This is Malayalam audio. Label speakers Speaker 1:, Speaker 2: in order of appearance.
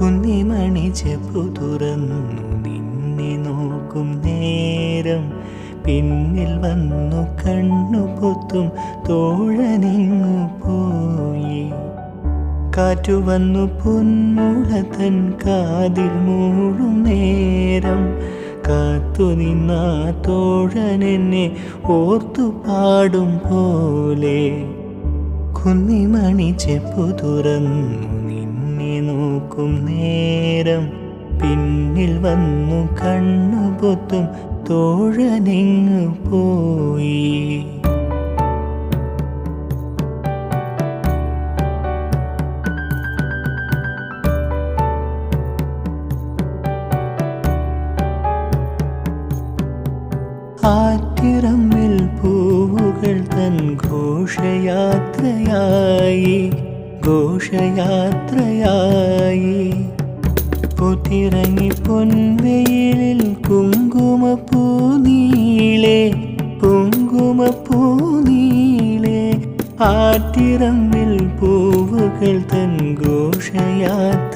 Speaker 1: കുന്നിമണി ചെപ്പു തുറന്നു നിന്നെ നോക്കും നേരം പിന്നിൽ വന്നു കണ്ണു പൊത്തും തോഴനിങ്ങു പോയി. കാറ്റു വന്നു പൊന്മുള തൻ കാതിൽ മൂടും നേരം കാത്തു നിന്നാ തോഴനെന്നെ ഓർത്തു പാടും പോലെ. കുന്നിമണി ചെപ്പു തുറന്നു നിന്നെ നോക്കും നേരം പിന്നിൽ വന്നു കണ്ണു പൊത്തും തോഴനെങ്ങു പോയി. ആറ്റിറമ്മിൽ പൂവുകൾ തൻ ഘോഷയാത്രയായി പുത്തിറങ്ങി പൊൻവെയിലിൽ കുങ്കുമപ്പൂനീളെ ആറ്റിറമ്മിൽ പൂവുകൾ തൻ ഘോഷയാത്രയായി.